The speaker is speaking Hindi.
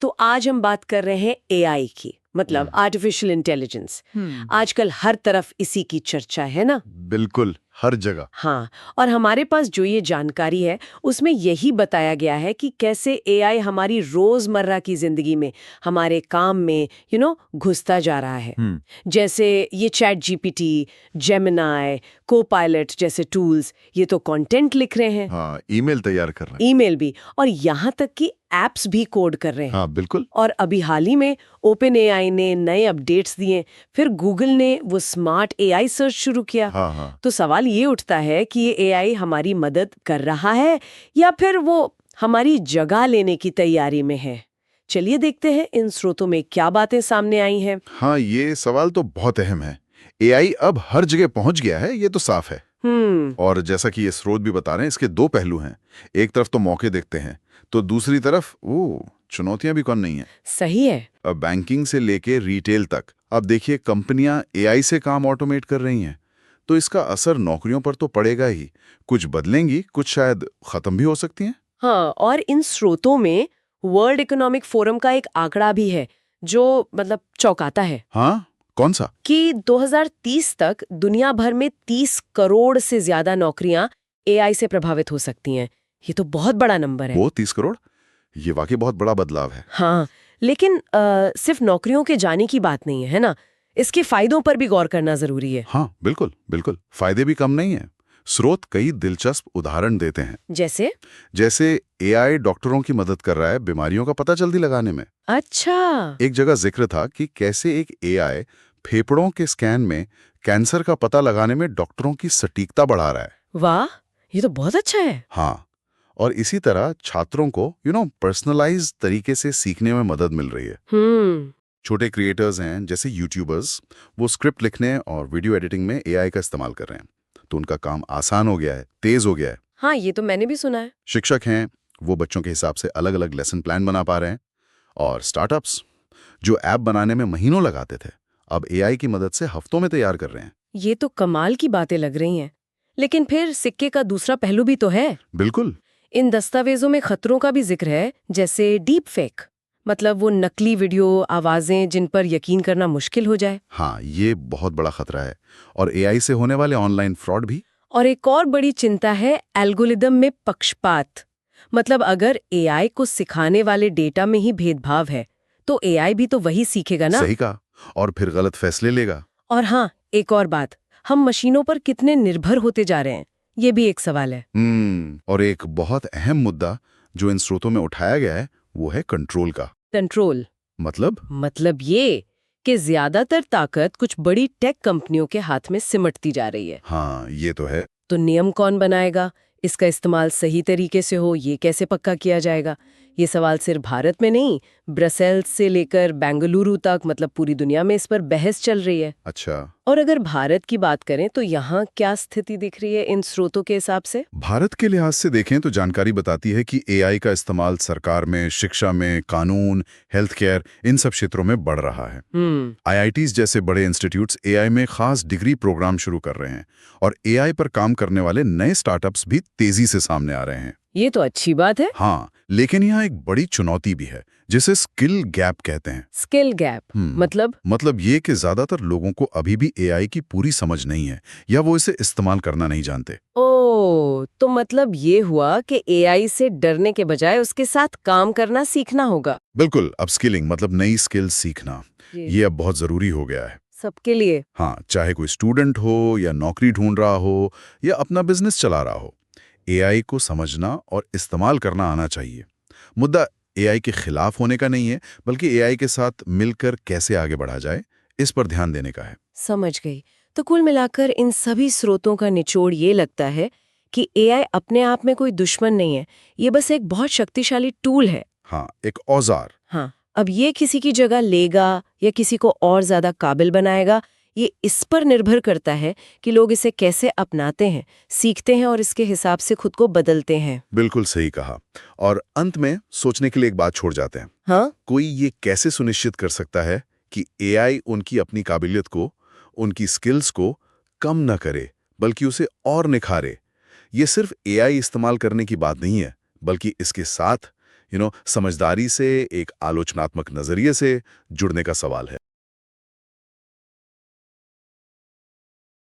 तो आज हम बात कर रहे हैं एआई की, मतलब आर्टिफिशियल इंटेलिजेंस। आजकल हर तरफ इसी की चर्चा है ना। बिल्कुल, हर जगह। हाँ, और हमारे पास जो ये जानकारी है उसमें यही बताया गया है कि कैसे एआई हमारी रोजमर्रा की जिंदगी में, हमारे काम में घुसता जा रहा है। जैसे ये चैट जीपीटी, जेमिनाई, कोपायलट जैसे टूल्स, ये तो कंटेंट लिख रहे हैं। हाँ, ईमेल तैयार कर रहे हैं। ईमेल भी, और यहाँ तक कि एप्स भी कोड कर रहे हैं। हाँ, बिल्कुल। और अभी हाल ही में ओपन एआई ने नए अपडेट्स दिए, फिर गूगल ने वो स्मार्ट एआई सर्च शुरू किया। हाँ हाँ। तो सवाल ये उठता है कि ये एआई हमारी मदद कर रहा है या फिर वो हमारी जगह लेने की तैयारी में है। चलिए देखते हैं इन स्रोतों में क्या बातें सामने आई हैं। हाँ, ये सवाल तो बहुत अहम है। एआई अब हर जगह पहुंच गया है, ये तो साफ है। और जैसा कि ये स्रोत भी बता रहे हैं, इसके दो पहलू हैं। एक तरफ तो मौके देखते हैं, तो दूसरी तरफ चुनौतियां भी कौन नहीं है। सही है। अब बैंकिंग से लेके रिटेल तक, अब देखिए कंपनियां एआई से काम ऑटोमेट कर रही हैं, तो इसका असर नौकरियों पर तो पड़ेगा ही। कुछ बदलेंगी, कुछ शायद खत्म भी हो सकती हैं। हाँ, और इन स्रोतों में वर्ल्ड इकोनॉमिक फोरम का एक आंकड़ा भी है जो मतलब चौंकाता है। हाँ, कौन सा? कि 2030 तक दुनिया भर में 30 करोड़ से ज्यादा नौकरियां एआई से प्रभावित हो सकती हैं। ये तो बहुत बड़ा नंबर है। वो 30 करोड़, ये वाकई बहुत बड़ा बदलाव है। हाँ, लेकिन सिर्फ नौकरियों के जाने की बात नहीं है ना, इसके फायदों पर भी गौर करना जरूरी है। हाँ, बिल्कुल बिल्कुल, फायदे भी कम नहीं है। स्रोत कई दिलचस्प उदाहरण देते हैं। जैसे एआई डॉक्टरों की मदद कर रहा है बीमारियों का पता जल्दी लगाने में। अच्छा। एक जगह जिक्र था कि कैसे एक एआई फेफड़ों के स्कैन में कैंसर का पता लगाने में डॉक्टरों की सटीकता बढ़ा रहा है। वाह, ये तो बहुत अच्छा है। हाँ, और इसी तरह छात्रों को पर्सनलाइज तरीके से सीखने में मदद मिल रही है। छोटे क्रिएटर्स हैं जैसे यूट्यूबर्स, वो स्क्रिप्ट लिखने और वीडियो एडिटिंग में एआई का इस्तेमाल कर रहे हैं, तो उनका काम आसान हो गया है, तेज हो गया है। हाँ, ये तो मैंने भी सुना है। शिक्षक हैं, वो बच्चों के हिसाब से अलग अलग लेसन प्लान बना पा रहे हैं। और स्टार्टअप्स जो ऐप बनाने में महीनों लगाते थे, अब एआई की मदद से हफ्तों में तैयार कर रहे हैं। ये तो कमाल की बातें लग रही हैं। लेकिन फिर सिक्के का दूसरा पहलू भी तो है। बिल्कुल। इन दस्तावेजों में खतरों का भी जिक्र है, जैसे डीप फेक, मतलब वो नकली वीडियो, आवाजें जिन पर यकीन करना मुश्किल हो जाए। हाँ, ये बहुत बड़ा खतरा है। और एआई से होने वाले ऑनलाइन फ्रॉड भी। और एक और बड़ी चिंता है एल्गोरिदम में पक्षपात। मतलब अगर एआई को सिखाने वाले डेटा में ही भेदभाव है, तो एआई भी तो वही सीखेगा ना। सही कहा, और फिर गलत फैसले लेगा। और हाँ, एक और बात, हम मशीनों पर कितने निर्भर होते जा रहे हैं, ये भी एक सवाल है। और एक बहुत अहम मुद्दा जो इन स्रोतों में उठाया गया है, वो है कंट्रोल का। कंट्रोल मतलब ये कि ज्यादातर ताकत कुछ बड़ी टेक कंपनियों के हाथ में सिमटती जा रही है। हाँ, ये तो है। तो नियम कौन बनाएगा, इसका इस्तेमाल सही तरीके से हो, ये कैसे पक्का किया जाएगा? ये सवाल सिर्फ भारत में नहीं, ब्रसेल्स से लेकर बेंगलुरु तक, मतलब पूरी दुनिया में इस पर बहस चल रही है। अच्छा। और अगर भारत की बात करें तो यहाँ क्या स्थिति दिख रही है इन स्रोतों के हिसाब से? भारत के लिहाज से देखें तो जानकारी बताती है कि एआई का इस्तेमाल सरकार में, शिक्षा में, कानून, हेल्थ केयर, इन सब क्षेत्रों में बढ़ रहा है। आईआईटीज जैसे बड़े इंस्टीट्यूट्स एआई में खास डिग्री प्रोग्राम शुरू कर रहे हैं, और एआई पर काम करने वाले नए स्टार्टअप्स भी तेजी से सामने आ रहे हैं। ये तो अच्छी बात है। हाँ, लेकिन यहाँ एक बड़ी चुनौती भी है, जिसे स्किल गैप कहते हैं। स्किल गैप मतलब ये कि ज्यादातर लोगों को अभी भी एआई की पूरी समझ नहीं है, या वो इसे इस्तेमाल करना नहीं जानते। तो मतलब ये हुआ कि एआई से डरने के बजाय उसके साथ काम करना सीखना होगा। बिल्कुल, अपस्किलिंग मतलब नई स्किल्स सीखना, ये अब बहुत जरूरी हो गया है सबके लिए। हाँ, चाहे कोई स्टूडेंट हो, या नौकरी ढूंढ रहा हो, या अपना बिजनेस चला रहा हो, एआई को समझना और इस्तेमाल करना आना चाहिए। मुद्दा एआई के खिलाफ होने का नहीं है, बल्कि एआई के साथ मिलकर कैसे आगे बढ़ा जाए, इस पर ध्यान देने का है। समझ गई। तो कुल मिलाकर इन सभी स्रोतों का निचोड़ ये लगता है कि एआई अपने आप में कोई दुश्मन नहीं है, ये बस एक बहुत शक्तिशाली टूल है। हाँ, एक औजार। हाँ, अब ये किसी की जगह लेगा या किसी को और ज्यादा काबिल बनाएगा, ये इस पर निर्भर करता है कि लोग इसे कैसे अपनाते हैं, सीखते हैं और इसके हिसाब से खुद को बदलते हैं। बिल्कुल सही कहा। और अंत में सोचने के लिए एक बात छोड़ जाते हैं। हाँ? कोई ये कैसे सुनिश्चित कर सकता है कि एआई उनकी अपनी काबिलियत को, उनकी स्किल्स को कम न करे, बल्कि उसे और निखारे? ये सिर्फ एआई इस्तेमाल करने की बात नहीं है, बल्कि इसके साथ समझदारी से, एक आलोचनात्मक नजरिए से जुड़ने का सवाल है।